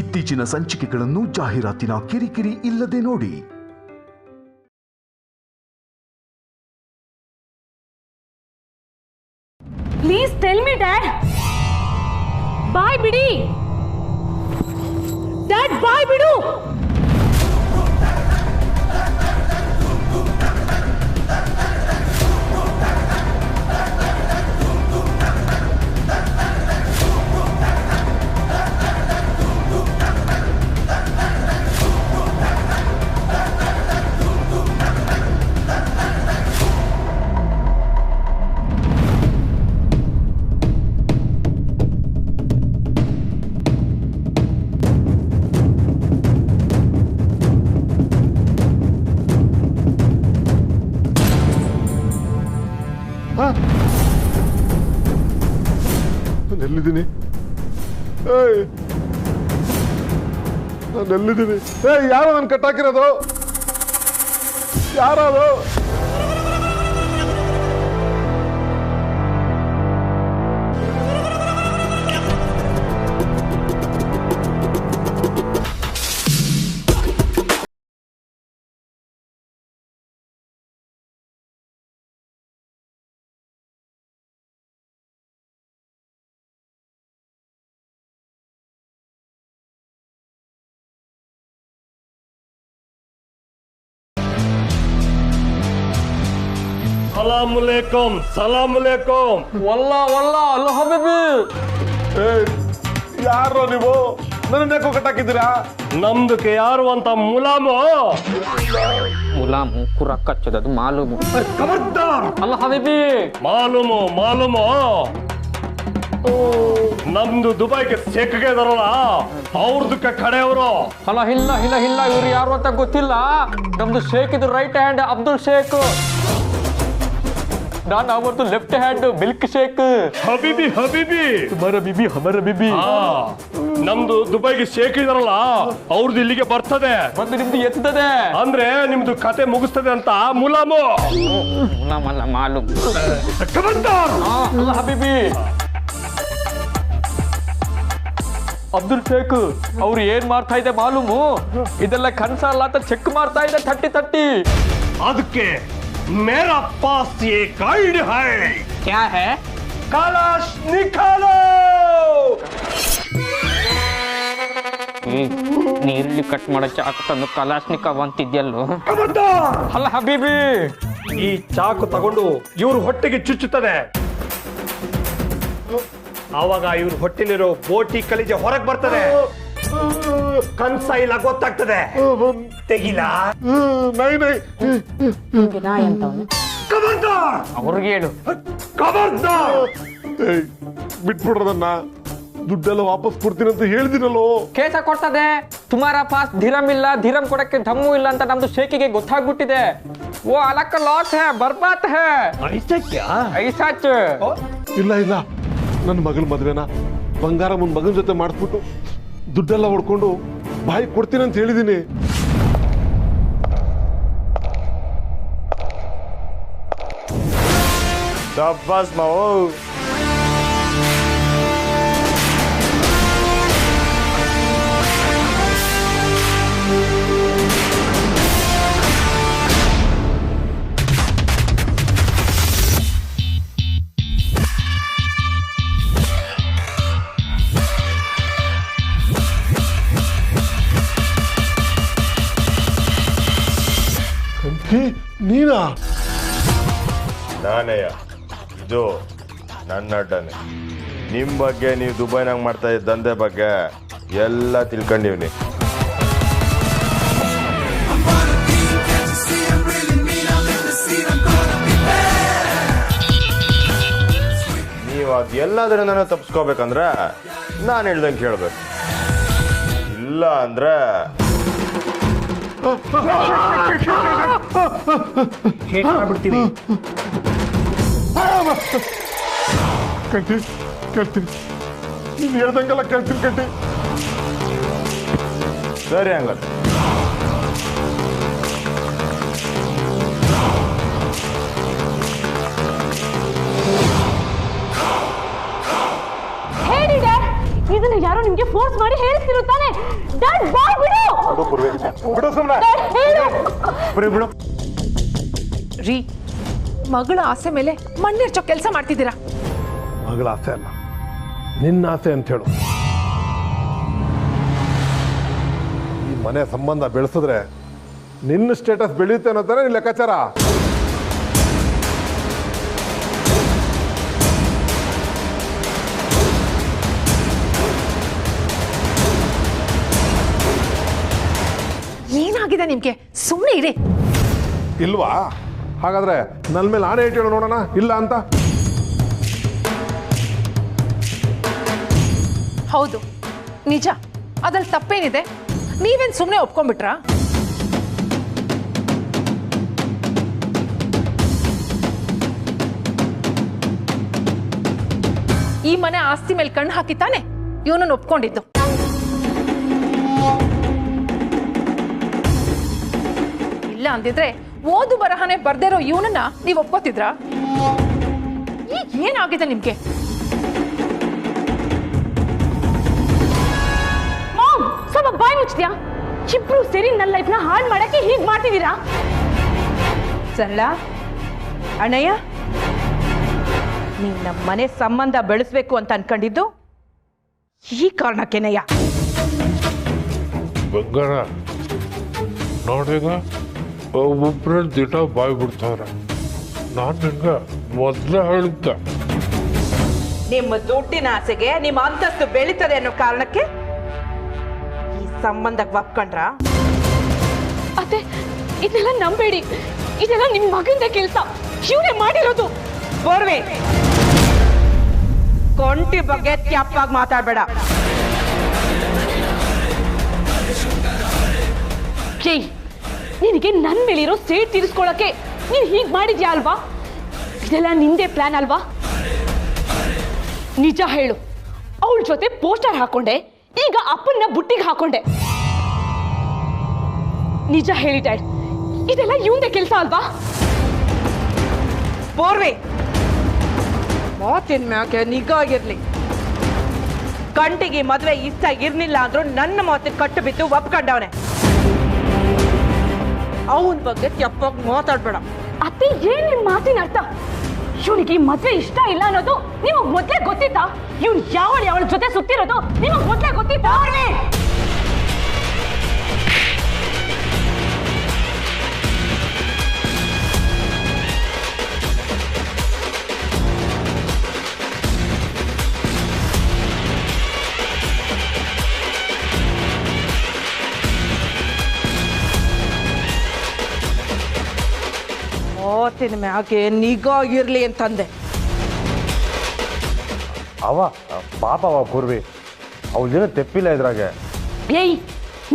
ಇತ್ತೀಚಿನ ಸಂಚಿಕೆಗಳನ್ನು ಜಾಹೀರಾತಿನ ಕಿರಿಕಿರಿ ಇಲ್ಲದೆ ನೋಡಿ. Please tell me, Dad. Bye, Bidi. Dad, bye, Bidu. ನಾನೆಲ್ಲಿದ್ದೀನಿ? ನಾನೆಲ್ಲಿದ್ದೀನಿ? ಯಾರೋ ನನ್ನ ಕಟ್ಟಾಕಿರೋದು? ಯಾರದು? ಸಲಾಮುಲೇಕುಂ ಸಲಾಮುಲೇಕುಂ. ವಲ್ಲಾ ವಲ್ಲಾ ಅಲ್ಲ ಹಬೀಬಿ. ಯಾರೋ ನೀವು? ನನ್ನ ಯಾಕೋ ಕಟ್ಟಾಕಿದ್ದೀರಾ? ನಮ್ದಕ್ಕೆ ಯಾರು ಅಂತ ಮುಲಾಮು. ಮುಲಾಮು ಕುರ ಕಚ್ಚದದು ಮಾಲೂಮು. ಅಲ್ಲ ಹಬೀಬಿ. ಮಾಲೂಮು ಮಾಲೂಮು. ನಮ್ದು ದುಬೈಗೆ ಶೇಖ್ಗೆ ಇದಾರಲ್ಲ ಅವ್ರದಕ್ಕೆ ಕಡೆಯವರು. ಅಲ್ಲ ಇಲ್ಲ ಇಲ್ಲ ಇಲ್ಲ, ಇವ್ರು ಯಾರು ಅಂತ ಗೊತ್ತಿಲ್ಲ. ನಮ್ದು ಶೇಖ್ ಇದು ರೈಟ್ ಹ್ಯಾಂಡ್ ಅಬ್ದುಲ್ ಶೇಖ್. ನಾನು ಅವತ್ತು ಲೆಫ್ಟ್ ಹ್ಯಾಂಡ್ ಮಿಲ್ಕ್ ಶೇಕ್. ಹಬೀಬಿ ಹಬೀಬಿ ಹಮರ ಬಿಬಿ ಹಮರ ಬಿಬಿ. ನಮ್ದು ದುಬೈಗೆ ಶೇಖ್ ಇದಾರಲ್ಲ ಅವ್ರದ್ದು ಇಲ್ಲಿಗೆ ಬರ್ತದೆ, ಮತ್ತೆ ನಿಮ್ದು ಎತ್ತದೆ ಅಂದ್ರೆ ನಿಮ್ದು ಕತೆ ಮುಗಿಸ್ತದೆ ಅಂತ ಮುಲಾಮು. ಮುಲಾಮಲ್ಲ ಮಾಲೂಮ್. ಅಲ್ಲ ಹಬೀಬಿ. ಅಬ್ದುಲ್ ಶೇಖ್ ಅವ್ರು ಏನ್ ಮಾಡ್ತಾ ಇದೆ ಮಾಲೂಮು? ಇದೆಲ್ಲ ಕನ್ಸಲ್ಲ ಅಂತ ಚೆಕ್ ಮಾಡ್ತಾ ಇದೆ ತಟ್ಟಿ ತಟ್ಟಿ. ಅದಕ್ಕೆ मेरा पास एक आइडिया है. क्या है? कलश निकालो. ನೀರಲ್ಲಿ ಕಟ್ ಮಾಡೋ ಚಾಕು ತಂದು ಕಲಾಶ್ನಿಕವ್ ಅಂತಿದ್ಯಲ್ಲೋ. ಅಲ್ಲ ಹಬೀಬಿ. ಈ ಚಾಕು ತಗೊಂಡು ಇವ್ರ ಹೊಟ್ಟೆಗೆ ಚುಚ್ಚುತ್ತದೆ. ಆವಾಗ ಇವ್ರ ಹೊಟ್ಟೆಲಿರೋ ಬೋಟಿ ಕಲಿಜೆ ಹೊರಗೆ ಬರ್ತದೆ. ಕನ್ಸ ಇಲ್ಲ ಗೊತ್ತಾಗ್ತದೆ. ತೆಗಿಲ ಅವ್ರಿಗೆ ಹೇಳು. ಬಿಟ್ಬಿಡ್ರದನ್ನ, ದುಡ್ಡೆಲ್ಲ ವಾಪಸ್ ಕೊಡ್ತೀನಿ ಅಂತ ಹೇಳಿದಿನಲ್ಲೋ. ಕೇಸ ಕೊಡ್ತದೆ. ತುಮಾರ ಪಾಸ್ ಧಿರಮ್ ಇಲ್ಲ, ಧಿರಮ್ ಕೊಡಕ್ಕೆ ಧಮ್ಮು ಇಲ್ಲ ಅಂತ ನಮ್ದು ಶೇಖಿಗೆ ಗೊತ್ತಾಗ್ಬಿಟ್ಟಿದೆ. ಓ ಅಲಕ್ಕ ಲಾಸ್ ಹೇ, ಬರ್ಬಾತ್ ಹೇ. ಐಸಾಚ್. ಇಲ್ಲ ಇಲ್ಲ, ನನ್ನ ಮಗಳ ಮದ್ವೆನ ಬಂಗಾರ ಮಗನ ಜೊತೆ ಮಾಡಿಸ್ಬಿಟ್ಟು ದುಡ್ಡೆಲ್ಲ ಹೊಡ್ಕೊಂಡು ಬಾಯಿ ಕೊಡ್ತೀನಿ ಅಂತ ಹೇಳಿದೀನಿ. ಶಾಬಾಸ್ ಮಾವು. ನೀನಾ? ನಾನೇಯ, ಇದು ನನ್ನ ಅಡ್ಡನೆ. ನಿಮ್ಮ ಬಗ್ಗೆ, ನೀವು ದುಬೈನಾಗ ಮಾಡ್ತಾ ಇದ್ದ ದಂಧೆ ಬಗ್ಗೆ ಎಲ್ಲ ತಿಳ್ಕೊಂಡಿವ್ನಿ. ನೀವು ಅದು ಎಲ್ಲಾದ್ರಿಂದ ತಪ್ಪಿಸ್ಕೋಬೇಕಂದ್ರೆ ನಾನು ಹೇಳ್ದಂಗೆ ಕೇಳ್ಬೇಕು. ಇಲ್ಲ ಅಂದ್ರೆ ಬಿಡ್ತೀವಿ. ಕಟ್ಟಿ ಕೇಳ್ತೀನಿ, ನೀನು ಹೇಳ್ದಂಗೆಲ್ಲ ಕೇಳ್ತೀನಿ ಕಟ್ಟಿ. ಸರಿ ಹಂಗಲ್ಲ. ಹೇಳಿ ಡ್ಯಾಡ್, ಇದನ್ನ ಯಾರೋ ನಿಮ್ಗೆ ಫೋರ್ಸ್ ಮಾಡಿ ಹೇಳಿಸ್ತಿರುತ್ತಾನೆ. ಪೂರ್ವಿ ಬಿಡು ಸುಮ್ಮನೆ ಬಿಡು ರೀ ಮಗಳ ಆಸೆ ಮೇಲೆ ಮಣ್ಣಿರ್ಚೋ ಕೆಲಸ ಮಾಡ್ತಿದ್ದೀರಾ. ಮಗಳ ಆಸೆ ಅಲ್ಲ, ನಿನ್ನ ಆಸೆ ಅಂತ ಹೇಳು. ಈ ಮನೆ ಸಂಬಂಧ ಬೆಳೆಸಿದ್ರೆ ನಿನ್ನ ಸ್ಟೇಟಸ್ ಬೆಳೆಯುತ್ತೆ ಅನ್ನೋತಾನೆ ನಿನ್ನ ಲೆಕ್ಕಾಚಾರ. ಏನಾಗಿದೆ ನಿಮ್ಗೆ? ಸುಮ್ಮನೆ ಇರಿ. ಇಲ್ವಾ? ಹಾಗಾದ್ರೆ ನನ್ನ ಮೇಲೆ ಆಣೆ ಇಟ್ಟು ನೋಡೋಣ, ಇಲ್ಲ ಅಂತ. ಹೌದು, ನಿಜ. ಅದ್ರಲ್ಲಿ ತಪ್ಪೇನಿದೆ? ನೀವೇನ್ ಸುಮ್ಮನೆ ಒಪ್ಕೊಂಡ್ಬಿಟ್ರಾ? ಈ ಮನೆ ಆಸ್ತಿ ಮೇಲೆ ಕಣ್ಣು ಹಾಕಿ ತಾನೆ ಇವನನ್ನು ಒಪ್ಕೊಂಡಿದ್ದು. ಇಲ್ಲ ಅಂದಿದ್ರೆ ಓದು ಬರಹನೆ ಬರ್ದಿರೋ ಇವನನ್ನ ನೀವು ಒಪ್ಕೋತಿದ್ರಾ? ಈಗ ಏನಾಗಿದೆ ನಿಮ್ಗೆ? ಸ್ವಲ್ಪ ಬಾಯ್ ಮುಚ್ಚಿದ್ಯಾ? ಇಬ್ರು ಸೇರಿ ನನ್ನ ಲೈಫ್ನ ಹಾಳು ಮಾಡಕ್ಕೆ ಹೀಗೆ ಮಾಡ್ತಿದ್ದೀರಾ? ಸರಳ ಅಣ್ಣಯ್ಯ, ನೀನ್ ನಮ್ಮ ಮನೆ ಸಂಬಂಧ ಬೆಳೆಸ್ಬೇಕು ಅಂತ ಅನ್ಕೊಂಡಿದ್ದು ಈ ಕಾರಣಕ್ಕೆನಯ್ಯ. ಬಂಗಾರ ನೋಡಿದ ಒಬ್ಬೊಬ್ಬರ ದಿಟ ಬಾಯ್ ಬಿಡ್ತಾರ. ನಾನು ನಿಂಗೆ ಮೊದಲೇ ಹೇಳಿದ್ದೆ, ನಿಮ್ಮ ದುಡ್ಡಿನ ಆಸೆಗೆ ನಿಮ್ಮ ಅಂತಸ್ತು ಬೆಳೀತದೆ ಅನ್ನೋ ಕಾರಣಕ್ಕೆ ಈ ಸಂಬಂಧಕ್ಕೆ ಒಪ್ಕೊಂಡ್ರ? ಅತ್ತೆ, ಇದೆಲ್ಲ ನಂಬೇಡಿ. ಇದೆಲ್ಲ ನಿಮ್ ಮಗಂದ ಕೆಲಸ. ಇವರೇ ಮಾಡಿರೋದು. ಬೋರ್ವೆ, ಕೊಂಟಿ ಬಗ್ಗೆ ತ್ಯಾಪಾಗಿ ಮಾತಾಡ್ಬೇಡ. ನಿನಗೆ ನನ್ ಮೇಲಿರೋ ಸೇಟ್ ತೀರಿಸ್ಕೊಳಕ್ಕೆ ನೀನ್ ಹೀಗ್ ಮಾಡಿದ್ಯಾ ಅಲ್ವಾ? ಇದೆಲ್ಲ ನಿಂದೆ ಪ್ಲಾನ್ ಅಲ್ವಾ? ನಿಜ ಹೇಳು, ಅವಳ ಜೊತೆ ಪೋಸ್ಟರ್ ಹಾಕೊಂಡೆ, ಈಗ ಅಪ್ಪನ್ನ ಬುಟ್ಟಿಗೆ ಹಾಕೊಂಡೆ. ನಿಜ ಹೇಳಿ ಡ್ಯಾಡ್, ಇದೆಲ್ಲ ಇವಂದೇ ಕೆಲಸ ಅಲ್ವಾ? ಬೋರ್ವೆ, ಮಾತಿನ ಮ್ಯಾಕೆ ನಿಗಾ ಇರ್ಲಿ. ಕಂಟಿಗೆ ಮದ್ವೆ ಇಷ್ಟ ಇರ್ಲಿಲ್ಲ ಅಂದ್ರೂ ನನ್ನ ಮಾತಿಗೆ ಕಟ್ಟು ಬಿದ್ದು ಒಪ್ಕೊಂಡವನೆ. ಅವನ ಬಗ್ಗೆ ತಪ್ಪಾಗಿ ಮಾತಾಡ್ಬೇಡ. ಅತ್ತೆ, ಏನ್ ನಿಮ್ ಮಾತಿನ ಅರ್ಥ? ಇವನಿಗೆ ಈ ಮದ್ವೆ ಇಷ್ಟ ಇಲ್ಲ ಅನ್ನೋದು ನಿಮಗ್ ಮೊದ್ಲೇ ಗೊತ್ತಿತ್ತಾ? ಇವ್ನು ಯಾವಳ ಜೊತೆ ಸುತ್ತಿರೋದು ನಿಮಗ್ ಮೊದ್ಲೇ ಗೊತ್ತಿತ್ತಾ? ಮಾತಿನ ಮ್ಯಾಕೆ ನಿಗಾ ಇರ್ಲಿ ಅಂತಂದೆ. ಅವ ಪಾಪ ಅವ ಪೂರ್ವಿ, ಅವಳಿಗೇನು ತೆಪ್ಪಿಲ್ಲ ಇದ್ರಾಗೆ. ಏಯ್,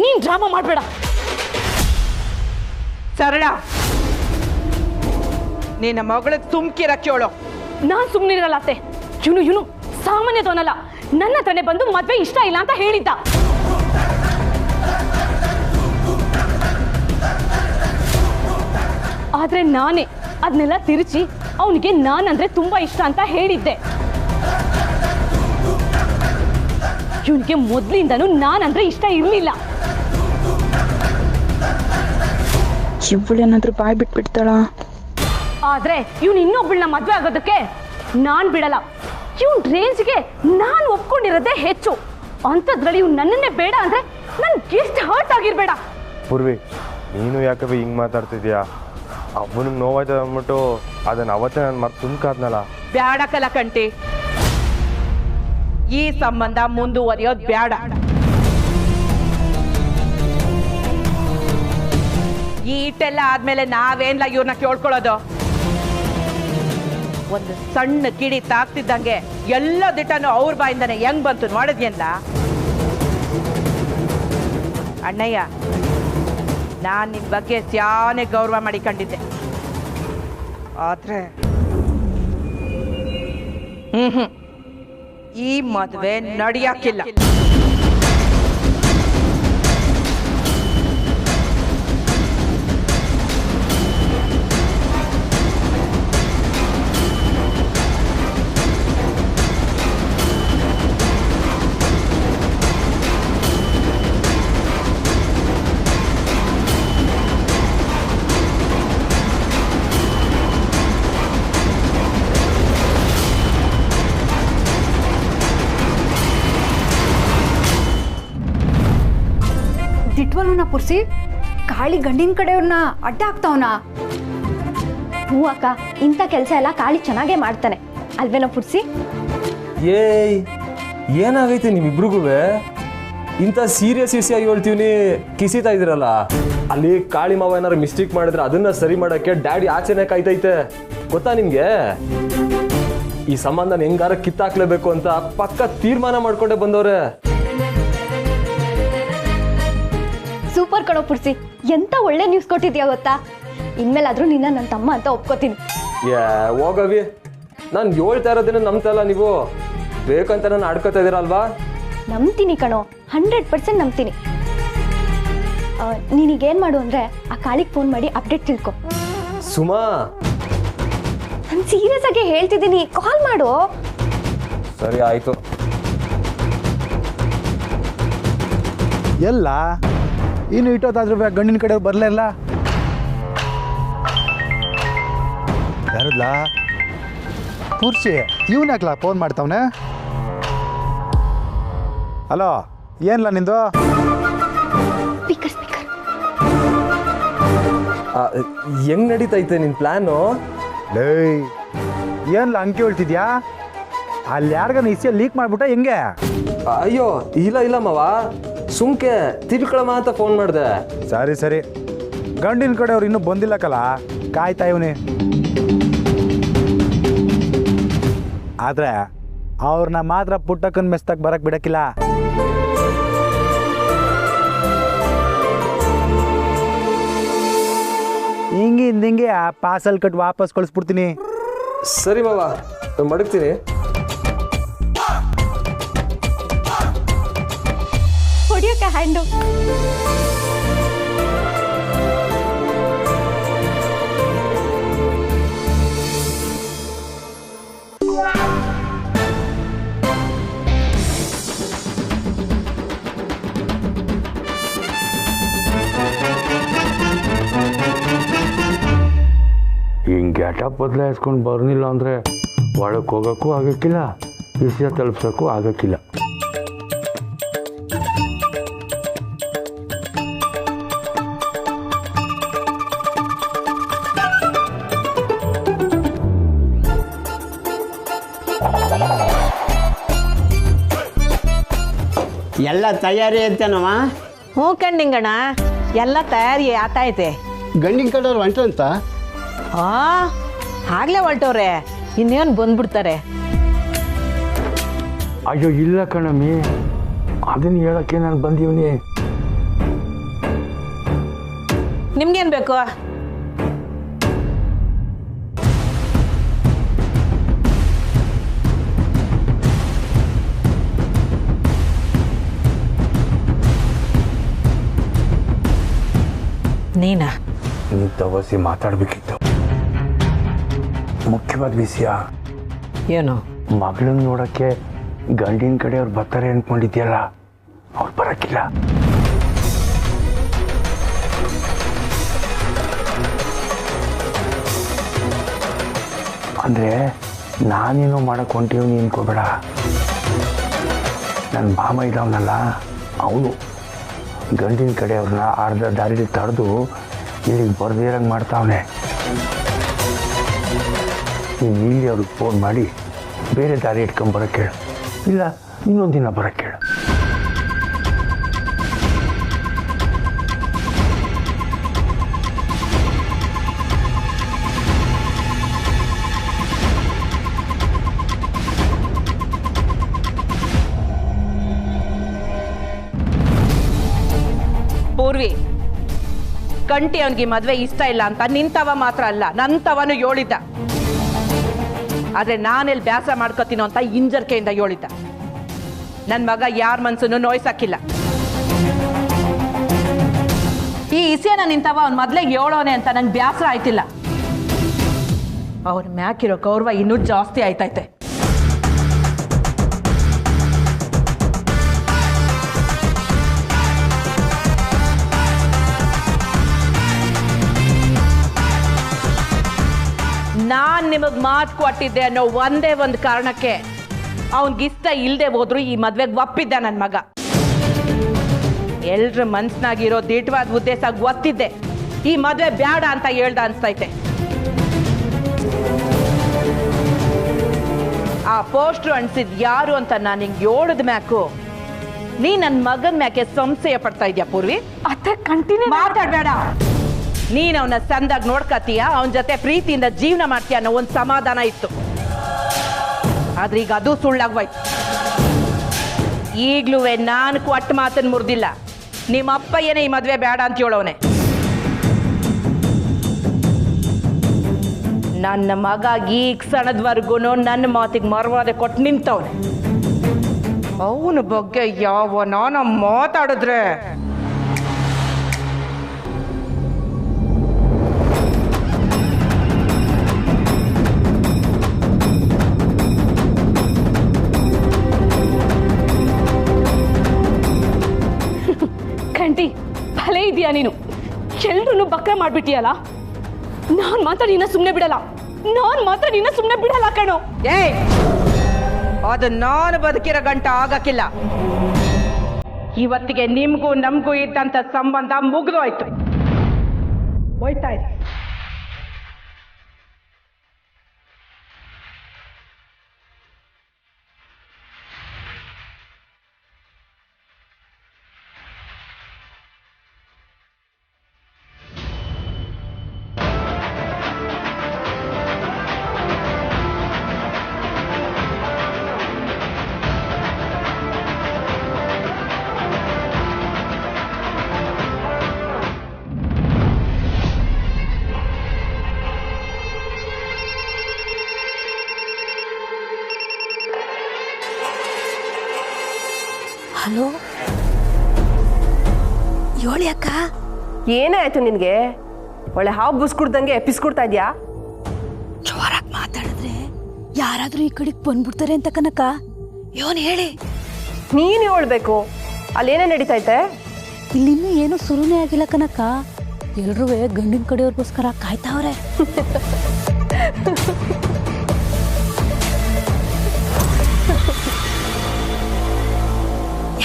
ನೀನ್ ಡ್ರಾಮಾ ಮಾಡ್ಬೇಡ. ಸರಳ, ನಿನ್ನ ಮಗಳಿಗೆ ಸುಮ್ಕಿರಕ್ಕೆ ಹೇಳೋ. ನಾನ್ ಸುಮ್ನಿರಲ್ಲ ಅತ್ತೆ. ಇವನು ಸಾಮಾನ್ಯದವನಲ್ಲ. ನನ್ನ ತನೆ ಬಂದು ಮದ್ವೆ ಇಷ್ಟ ಇಲ್ಲ ಅಂತ ಹೇಳಿದ್ದ. ಆದ್ರೆ ನಾನೇ ಅದನ್ನೆಲ್ಲ ತಿರುಚಿ ಅವನಿಗೆ ನಾನಂದ್ರೆ ತುಂಬಾ ಇಷ್ಟ ಅಂತ ಹೇಳಿದ್ದೆ. ಇವನಿಗೆ ಮೊದ್ಲಿಂದನೂ ನಾನಂದ್ರೆ ಇಷ್ಟ ಇರ್ಲಿಲ್ಲ. ಇವಳೇನಾದ್ರೂ ಬಾಯ್ ಬಿಟ್ಬಿಡ್ತಾಳ? ಆದ್ರೆ ಇವನು ಇನ್ನೊಬ್ಬಳನ್ನ ಮದ್ವೆ ಆಗೋದಕ್ಕೆ ನಾನ್ ಬಿಡಲ್ಲ. ಇವನ್ ರೇಂಜ್ಗೆ ನಾನು ಒಪ್ಕೊಂಡಿರೋದೇ ಹೆಚ್ಚು. ಅಂಥದ್ರಲ್ಲಿ ಇವ್ನು ನನ್ನನ್ನೇ ಬೇಡ ಅಂದ್ರೆ ನನ್ಗೆ ಎಷ್ಟು ಹರ್ಟ್ ಆಗಿರ್ಬೇಡ. ಪೂರ್ವಿ, ನೀನು ಯಾಕವೆ ಹಿಂಗೆ ಮಾತಾಡ್ತಿದ್ಯಾ? ಅವನಿಗೆ ನೋವಾಯ್ತದ ಅಂದ್ಬಿಟ್ಟು ಅದನ್ನ ಅವತ್ತೇ ನಾನು ಮತ್ತೆ ತುಂಬ್ಕಾದ್ನಲ್ಲ. ಬ್ಯಾಡ ಕಲಕಂಟಿ, ಈ ಸಂಬಂಧ ಮುಂದುವರಿಯೋದು ಬ್ಯಾಡ. ಈ ಇಟ್ಟೆಲ್ಲ ಆದ್ಮೇಲೆ ನಾವೇನ್ಲ ಇವ್ರನ್ನ ಕೇಳ್ಕೊಳ್ಳೋದು? ಒಂದು ಸಣ್ಣ ಕಿಡಿ ತಾಕ್ತಿದ್ದಂಗೆ ಎಲ್ಲ ದಿಟ್ಟನು ಅವ್ರ ಬಾಯಿಂದಾನೆ ಹೆಂಗ್ ಬಂತು ನೋಡಿದ್ಯಲ್ಲ ಅಣ್ಣಯ್ಯ. ನಾನ್ ನಿಮ್ ಬಗ್ಗೆ ಸ್ಯಾನೆ ಗೌರವ ಮಾಡಿಕೊಂಡಿದ್ದೆ. ಆದ್ರೆ ಈ ಮದುವೆ ನಡೆಯಕ್ಕಿಲ್ಲ. ನಿಜವಾಗ್ಲೂನಾ ಪುರ್ಸಿ? ಕಾಳಿ ಗಂಡಿನ ಕಡೆಯವ್ರನ್ನ ಅಡ್ಡ ಆಗ್ತಾವನಾ? ಹ್ಞೂ ಅಕ್ಕ, ಇಂಥ ಕೆಲಸ ಎಲ್ಲ ಕಾಳಿ ಚೆನ್ನಾಗೇ ಮಾಡ್ತಾನೆ ಅಲ್ವೇನೋ ಪುರ್ಸಿ? ಏಯ್ ಏನಾಗೈತೆ ನಿಮ್ಮಿಬ್ರಿಗೂ? ಇಂಥ ಸೀರಿಯಸ್ ವಿಷಯ ಹೇಳ್ತೀವಿ ಕಿಸಿತಾ ಇದ್ದೀರಲ್ಲ. ಅಲ್ಲಿ ಕಾಳಿ ಮಾವ ಏನಾರು ಮಿಸ್ಟೇಕ್ ಮಾಡಿದ್ರೆ ಅದನ್ನ ಸರಿ ಮಾಡಕ್ಕೆ ಡ್ಯಾಡಿ ಆಚೆನೆ ಕಾಯ್ತೈತೆ, ಗೊತ್ತಾ ನಿಮ್ಗೆ? ಈ ಸಂಬಂಧನ ಹೆಂಗಾರ ಕಿತ್ತಾಕ್ಲೇಬೇಕು ಅಂತ ಪಕ್ಕ ತೀರ್ಮಾನ ಮಾಡ್ಕೊಂಡೆ ಬಂದವ್ರೆ. ಸೂಪರ್ ಕಣೋ ಪುರ್ಸಿ, ಎಂತ ಒಳ್ಳೆ ನ್ಯೂಸ್ ಕೊಟ್ಟಿದ್ಯಾ ಗೊತ್ತಾ? ಇನ್ಮೇಲಾದ್ರೂ ನಿನ್ನ ನನ್ನ ತಮ್ಮ ಅಂತ ಒಪ್ಕೋತೀನಿ. ಹೋಗವಿ, ನಾನು ಹೇಳ್ತಾ ಇರೋದೇನ ನಂಬ್ತಾ ಇಲ್ಲ ನೀವು? ಬೇಕಂತ ನಾನು ಆಡ್ಕೋತಾ ಇದೀರಲ್ವಾ? ನಂಬ್ತೀನಿ ಕಣೋ, 100% ನಂಬ್ತೀನಿ. ನೀನೀಗೇನು ಮಾಡು ಅಂದರೆ ಆ ಕಾಳಿಗೆ ಫೋನ್ ಮಾಡಿ ಅಪ್ಡೇಟ್ ತಿಳ್ಕೊ. ಸುಮಾ, ನಾನು ಸೀರಿಯಸ್ ಆಗಿ ಹೇಳ್ತಿದ್ದೀನಿ, ಕಾಲ್ ಮಾಡು. ಸರಿ ಆಯ್ತು. ಎಲ್ಲ ಇನ್ನು ಇಟ್ಟೋದಾದ್ರೂ ಗಂಡಿನ ಕಡೆಯವ್ರು ಬರಲೇ ಇಲ್ಲ. ಯಾರಲ್ಲ ಪುರ್ಷಿ? ಇವನಾಕ್ಲಾ ಫೋನ್ ಮಾಡ್ತಾವನೆ? ಹಲೋ, ಏನಿಲ್ಲ ನಿಂದು? ಹೆಂಗ್ ನಡೀತೈತೆ ನಿನ್ ಪ್ಲಾನು? ಲೇ, ಏನಿಲ್ಲ ಅಂಕಿ ಹೇಳ್ತಿದ್ಯಾ? ಅಲ್ಲಿ ಯಾರಿಗಾನ ಇಸಿಯ ಲೀಕ್ ಮಾಡ್ಬಿಟ್ಟ ಹೆಂಗೆ? ಅಯ್ಯೋ ಇಲ್ಲ ಮಾವ, ಸುಮ್ಕೆ ತಿಳ್ಕೊಳಮ್ಮ ಅಂತ ಫೋನ್ ಮಾಡಿದೆ. ಸರಿ ಸರಿ, ಗಂಡಿನ ಕಡೆಯವ್ರು ಇನ್ನೂ ಬಂದಿಲ್ಲ ಕಲ, ಕಾಯ್ತಾ ಇವನಿ. ಆದ್ರೆ ಅವ್ರನ್ನ ಮಾತ್ರ ಪುಟ್ಟಕ್ಕನ್ ಮೆಸ್ತಕ್ ಬರಕ್ ಬಿಡಕ್ಕಿಲ್ಲ. ಹಿಂಗೆ ಆ ಪಾರ್ಸಲ್ ಕಟ್ ವಾಪಸ್ ಕಳಿಸ್ಬಿಡ್ತೀನಿ. ಸರಿ ಮಾವ, ಮಡಗ್ತೀನಿ. ಹೊಡಿಯೋಕೆ ಹ್ಯಾಂಡು. ಹಿಂಗೆ ಗ್ಯಾಟಪ್ ಬದಲಾಯಿಸ್ಕೊಂಡು ಬರ್ನಿಲ್ಲ ಅಂದರೆ ಒಳಕ್ಕೆ ಹೋಗೋಕ್ಕೂ ಆಗೋಕ್ಕಿಲ್ಲ, ವಿಷಯ ತಲುಪ್ಸೋಕ್ಕೂ ಆಗೋಕ್ಕಿಲ್ಲ. ಎಲ್ಲ ತಯಾರಿ ಐತೇನವ? ಹ್ಞೂ ಕಣ್ಣಿಂಗಣ್ಣ, ಎಲ್ಲ ತಯಾರಿ ಆತೈತೆ. ಗಂಡಿನ ಕಡೆಯವ್ರು ಹೊಂಟಂತ? ಆಗ್ಲೇ ಹೊರಟವ್ರೆ, ಇನ್ನೇನು ಬಂದ್ಬಿಡ್ತಾರೆ. ಅಯ್ಯೋ ಇಲ್ಲ ಕಣಮ್ಮಿ, ಅದನ್ನ ಹೇಳಕ್ಕೆ ನಾನು ಬಂದೀವನಿ. ನಿಮ್ಗೇನು ಬೇಕು? ನೀನಾ? ನೀನು ತವಸಿ ಮಾತಾಡ್ಬೇಕಿತ್ತು. ಮುಖ್ಯವಾದ ವಿಷಯ ಏನು? ಮಗಳನ್ನ ನೋಡಕ್ಕೆ ಗಂಡಿನ ಕಡೆಯವ್ರು ಬರ್ತಾರೆ ಅನ್ಕೊಂಡಿದ್ಯಲ್ಲ, ಅವ್ರು ಬರಕ್ಕಿಲ್ಲ. ಅಂದ್ರೆ ನಾನೇನೋ ಮಾಡಕ್ ಹೊಂಟೀವ್ನಿ ಅನ್ಕೋಬೇಡ. ನನ್ನ ಮಾಮ ಇದ್ದವನಲ್ಲ, ಅವನು ಗಂಡಿನ ಕಡೆಯವ್ರನ್ನ ಅರ್ಧ ದಾರಿಲಿ ತಡೆದು ಇಲ್ಲಿಗೆ ಬರ್ದಿರಂಗೆ ಮಾಡ್ತಾವನೆ. ನೀನು ಇಲ್ಲಿ ಅವ್ರಿಗೆ ಫೋನ್ ಮಾಡಿ ಬೇರೆ ದಾರಿ ಇಟ್ಕೊಂಬರಕ್ಕೆ ಹೇಳು, ಇಲ್ಲ ಇನ್ನೊಂದು ದಿನ ಬರಕ್ಕೆ ಹೇಳು. ಪೂರ್ವಿ, ಕಂಟಿ ಅವನಿಗೆ ಮದ್ವೆ ಇಷ್ಟ ಇಲ್ಲ ಅಂತ ನಿಂತವ ಮಾತ್ರ ಅಲ್ಲ, ನಂತವನು ಹೇಳಿದ್ದ. ಆದ್ರೆ ನಾನೆಲ್ಲಿ ಬ್ಯಾಸ ಮಾಡ್ಕೋತೀನೋ ಅಂತ ಹಿಂಜರ್ಕೆಯಿಂದ ಹೇಳಿದ್ದ. ನನ್ನ ಮಗ ಯಾರ ಮನ್ಸನ್ನು ನೋಯ್ಸಾಕಿಲ್ಲ. ಈ ಇಸೆನ ನಿಂತವ ಅವ್ನ ಮೊದ್ಲೇ ಹೇಳೋನೆ ಅಂತ ನಂಗೆ ಬ್ಯಾಸರ ಆಯ್ತಿಲ್ಲ. ಅವ್ರ ಮ್ಯಾಕಿರೋ ಗೌರವ ಇನ್ನೂ ಜಾಸ್ತಿ ಆಯ್ತೈತೆ. ನಾನ್ ನಿಮಗ್ ಮಾತು ಕೊಟ್ಟಿದ್ದೆ ಅನ್ನೋ ಒಂದೇ ಒಂದು ಕಾರಣಕ್ಕೆ ಅವನ್ಗಿಷ್ಟ ಇಲ್ಲದೆ ಹೋದ್ರು ಈ ಮದ್ವೆಗೆ ಒಪ್ಪಿದ್ದ ನನ್ನ ಮಗ. ಎಲ್ರ ಮನ್ಸ್ನಾಗಿರೋ ದಿಟ್ಟವಾದ ಉದ್ದೇಶ ಗೊತ್ತಿದ್ದೆ ಈ ಮದ್ವೆ ಬ್ಯಾಡ ಅಂತ ಹೇಳ್ದ ಅನ್ಸ್ತೈತೆ. ಆ ಪೋಸ್ಟ್ರು ಅನ್ಸಿದ್ ಯಾರು ಅಂತ ನಾನು ಹಿಂಗೆ ಹೇಳಿದ ಮ್ಯಾಕು ನೀ ನನ್ನ ಮಗನ ಮ್ಯಾಕೆ ಸಂಶಯ ಪಡ್ತಾ ಇದ್ಯಾ ಪೂರ್ವಿ? ಅತ್ತೆ ಕಂಟಿನ್ಯೂ ಮಾತಾಡ್ಬೇಡ. ನೀನ್ ಅವನ ಸಂದಾಗ ನೋಡ್ಕತೀಯ, ಅವನ ಜೊತೆ ಪ್ರೀತಿಯಿಂದ ಜೀವನ ಮಾಡ್ತೀಯ ಅನ್ನೋ ಒಂದು ಸಮಾಧಾನ ಇತ್ತು. ಆದ್ರೆ ಈಗ ಅದು ಸುಳ್ಳಾಗ್ವಾಯ್ತು. ಈಗ್ಲೂ ನಾನು ಕೊಟ್ಟ ಮಾತನ್ನ ಮುರಿದಿಲ್ಲ. ನಿಮ್ಮ ಅಪ್ಪ ಏನೇ ಈ ಮದ್ವೆ ಬೇಡ ಅಂತ ಹೇಳೋನೆ. ನನ್ನ ಮಗ ಈ ಕ್ಷಣದವರೆಗೂ ನನ್ನ ಮಾತಿಗೆ ಮರವಾದೆ ಕೊಟ್ಟು ನಿಂತವನೆ. ಅವನ ಬಗ್ಗೆ ಯಾವನ ಮಾತಾಡಿದ್ರೆ ಕಂಟಿ ಭಲೇ ಇದೆಯಾ ನೀನು. ಎಲ್ರೂ ಬಕ್ರ ಮಾಡ್ಬಿಟ್ಟಿಯಲ್ಲ. ನಾನ್ ಮಾತ್ರ ನಿನ್ನ ಸುಮ್ಮನೆ ಬಿಡಲ್ಲ. ನಾನ್ ಮಾತ್ರ ನಿನ್ನ ಸುಮ್ಮನೆ ಬಿಡಲ್ಲ ಕಣೋ. ಏಯ್, ಅದು ನಾನು ಬದುಕಿರೋ ಗಂಟ ಆಗಕ್ಕಿಲ್ಲ. ಇವತ್ತಿಗೆ ನಿಮ್ಗೂ ನಮಗೂ ಇದ್ದಂತ ಸಂಬಂಧ ಮುಗಿದೋಯ್ತು. ಹೋಯ್ತಾ ಇದೆ. ಹಲೋ, ಯೋಳಿ ಅಕ್ಕ. ಏನಾಯ್ತು ನಿನ್ಗೆ? ಒಳ್ಳೆ ಹಾವು ಬುಸ್ಕುಡ್ದಂಗೆ ಎಪ್ಪಿಸ್ಕೊಡ್ತಾ ಇದ್ಯಾ? ಜೋರಾಗಿ ಮಾತಾಡಿದ್ರೆ ಯಾರಾದ್ರೂ ಈ ಕಡೆಗೆ ಬಂದ್ಬಿಡ್ತಾರೆ ಅಂತ ಕನಕ. ಯೋನ್ ಹೇಳಿ. ನೀನು ಹೇಳ್ಬೇಕು. ಅಲ್ಲೇನೇ ನಡೀತೈತೆ? ಇಲ್ಲಿನ್ನೂ ಏನು ಶುರುನೇ ಆಗಿಲ್ಲ ಕನಕ. ಎಲ್ರೂ ಗಂಡಿನ ಕಡೆಯವ್ರಿಗೋಸ್ಕರ ಕಾಯ್ತಾವ್ರೆ.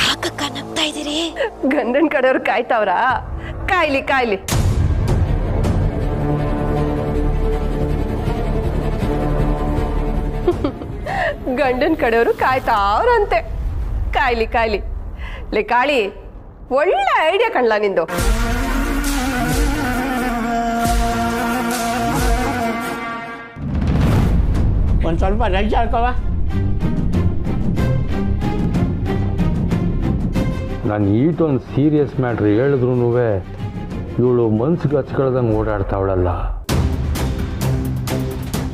ಯಾಕಕ್ಕ ನಗ್ತಾ ಇದ್ದೀರಿ? ಗಂಡನ ಕಡೆಯವ್ರು ಕಾಯ್ತಾವ್ರ? ಕಾಯ್ಲಿ ಕಾಯ್ಲಿ. ಗಂಡನ ಕಡೆಯವರು ಕಾಯ್ತಾವ್ರಂತೆ. ಕಾಯ್ಲಿ ಕಾಯ್ಲಿ. ಲೇ ಕಾಳಿ, ಒಳ್ಳೆ ಐಡಿಯಾ ಕಣ್ಲ ನಿಂದು. ಒಂದು ಸ್ವಲ್ಪ ರಜೆ ಹಾಕವ. ನಾನು ಈಟೊಂದು ಸೀರಿಯಸ್ ಮ್ಯಾಟ್ರ್ ಹೇಳಿದ್ರು ಇವಳು ಮನ್ಸಿಗೆ ಹಚ್ಕೊಳ್ದಂಗೆ ಓಡಾಡ್ತಾವಳಲ್ಲ.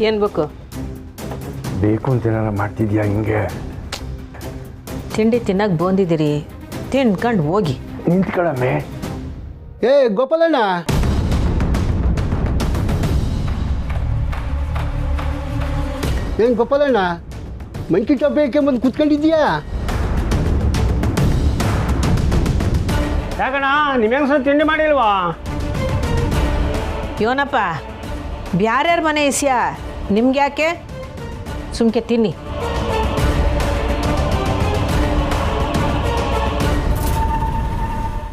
ಏನ್ ಬೇಕು? ಬೇಕು ಅಂತ ಏನಾರ ಮಾಡ್ತಿದ್ಯಾ ಹಿಂಗೆ? ತಿಂಡಿ ತಿನ್ನಕ್ ಬಂದಿದ್ದೀರಿ, ತಿನ್ಕೊಂಡು ಹೋಗಿ. ನಿಂತ್ಕೊಳಮ್ಮೆ. ಏ ಗೋಪಾಲಣ್ಣ, ಏನ್ ಗೋಪಾಲಣ್ಣ ಮಂಕಿ ಟೊಪ್ಪೆಗೆ ಬಂದು ಕುತ್ಕೊಂಡಿದ್ಯಾ? ಯಾಕಣ್ಣ ನಿಮ್ಮ ಹೆಂಗಸ ತಿಂಡಿ ಮಾಡಿಲ್ವಾ? ಯೋನಪ್ಪ, ಬ್ಯಾರ್ಯಾರ ಮನೆ ಇಸ್ಯಾ ನಿಮ್ಗೆ ಯಾಕೆ? ಸುಮ್ಕೆ ತಿನ್ನಿ.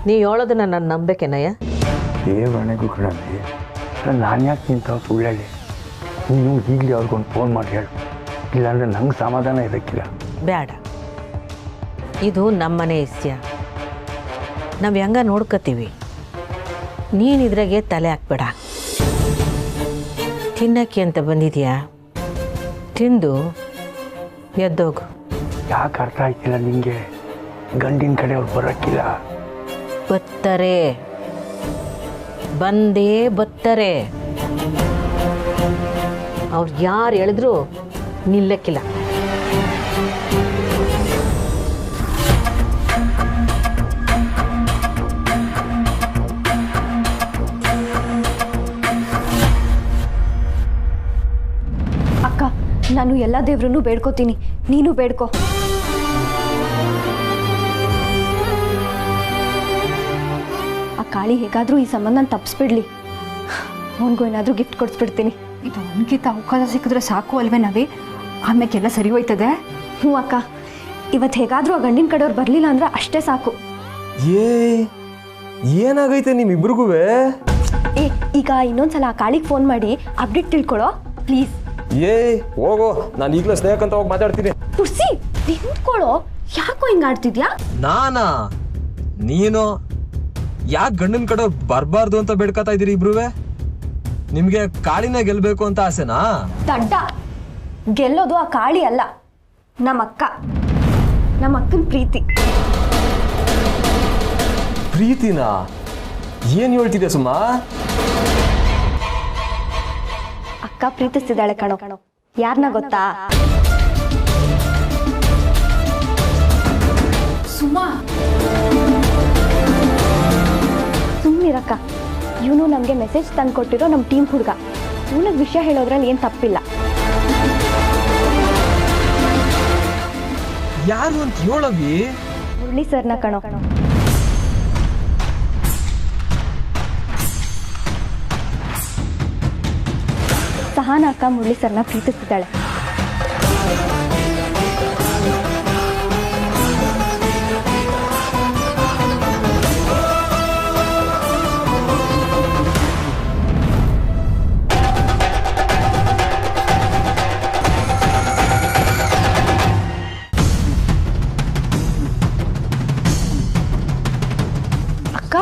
ನೀವು ಹೇಳೋದನ್ನ ನಾನು ನಂಬೇಕೆನಯ್ಯ? ದೇವರಣೆಗೂ ಕಣಲ್ಲಿ ನಾನು ಯಾಕೆ ನಿಂತ ಸುಳ್ಳಲ್ಲಿ? ನೀನು ಈಗಲೇ ಅವ್ರಿಗೊಂದು ಫೋನ್ ಮಾಡಿ ಹೇಳು, ಇಲ್ಲಾಂದ್ರೆ ನಂಗೆ ಸಮಾಧಾನ ಇರೋಕ್ಕಿಲ್ಲ. ಬೇಡ, ಇದು ನಮ್ಮನೆ ಇಸ್ಯ. ನಾವು ಹೆಂಗ ನೋಡ್ಕೋತೀವಿ. ನೀನು ಇದ್ರಾಗೆ ತಲೆ ಹಾಕ್ಬೇಡ. ತಿನ್ನಕ್ಕೆ ಅಂತ ಬಂದಿದ್ಯಾ, ತಿಂದು ಎದ್ದೋಗು. ಯಾಕೆ ಅರ್ಥ ಆಯ್ತಿಲ್ಲ ನಿಂಗೆ? ಗಂಡಿನ ಕಡೆ ಅವ್ರು ಬರೋಕ್ಕಿಲ್ಲ. ಬತ್ತಾರೆ, ಬಂದೇ ಬತ್ತಾರೆ. ಅವ್ರು ಯಾರು ಹೇಳಿದ್ರು ನಿಲ್ಲಕ್ಕಿಲ್ಲ. ಅಕ್ಕ, ನಾನು ಎಲ್ಲ ದೇವ್ರನ್ನೂ ಬೇಡ್ಕೋತೀನಿ, ನೀನು ಬೇಡ್ಕೋ. ಆ ಕಾಳಿ ಹೇಗಾದರೂ ಈ ಸಂಬಂಧನ ತಪ್ಪಿಸ್ಬಿಡ್ಲಿ. ಅವನಿಗೂ ಏನಾದರೂ ಗಿಫ್ಟ್ ಕೊಡಿಸ್ಬಿಡ್ತೀನಿ. ಇದು ಅವನಿಗಿಂತ ಅವಕಾಶ ಸಿಕ್ಕಿದ್ರೆ ಸಾಕು ಅಲ್ವೇ ನಾವೇ? ಆಮೇಲೆಲ್ಲ ಸರಿ ಹೋಯ್ತದೆ. ಹ್ಞೂ ಅಕ್ಕ, ಇವತ್ತು ಹೇಗಾದರೂ ಆ ಗಂಡಿನ ಕಡೆಯವ್ರು ಬರಲಿಲ್ಲ ಅಂದ್ರೆ ಅಷ್ಟೇ ಸಾಕು. ಏನಾಗೈತೆ ನಿಮ್ಮಿಬ್ರಿಗೂ? ಏ ಈಗ ಇನ್ನೊಂದ್ಸಲ ಆ ಕಾಳಿಗೆ ಫೋನ್ ಮಾಡಿ ಅಪ್ಡೇಟ್ ತಿಳ್ಕೊಳ್ಳೋ ಪ್ಲೀಸ್. ಹೋಗೋ, ನಾನು ಈಗಲೇ ಸ್ನೇಹಕ್ ಅಂತ ಹೋಗಿ ಮಾತಾಡ್ತೀನಿ. ತುರ್ಸಿ ನಿಂತ್ಕೊಳ್ಳೋ, ಯಾಕೋ ಹಿಂಗ್ ಆಡ್ತಿದ್ಯಾ? ನಾನಾ? ನೀನು ಯಾಕೆ ಗಂಡನ ಕಡೆ ಬರಬಾರ್ದು ಅಂತ ಬೇಡ್ಕತಾ ಇದೀರಿ ಇಬ್ರುವೆ? ನಿಮ್ಗೆ ಕಾಳಿನ ಗೆಲ್ಬೇಕು ಅಂತ ಆಸೆನಾ? ದಡ್ಡ, ಗೆಲ್ಲೋದು ಆ ಕಾಳಿ ಅಲ್ಲ, ನಮ್ಮ ಅಕ್ಕನ ಪ್ರೀತಿ. ಪ್ರೀತಿನಾ? ಏನ್ ಹೇಳ್ತಿದ್ಯಾ ಸುಮ್ಮ? ಅಕ್ಕ ಪ್ರೀತಿಸ್ತಿದ್ದಾಳೆ ಕಣೋ. ಯಾರನ್ನ ಗೊತ್ತಾ? ಸುಮಾ. ಸುಮ್ಮನಿರಕ್ಕ, ಇವನು ನಮಗೆ ಮೆಸೇಜ್ ತಂದು ಕೊಟ್ಟಿರೋ ನಮ್ಮ ಟೀಮ್ ಹುಡುಗ. ಇವನಿಗೆ ವಿಷಯ ಹೇಳೋದ್ರಲ್ಲಿ ಏನು ತಪ್ಪಿಲ್ಲ. ಯಾರು ಅಂತ ಹೇಳವಿ? ಮುರಳಿ ಸರ್ನ ಕಣೋ. ಸಹನಾ ಅಕ್ಕ ಮುರಳಿ ಸರ್ನ ಪ್ರೀತಿಸ್ತಿದ್ದಾಳೆ. ಅಕ್ಕ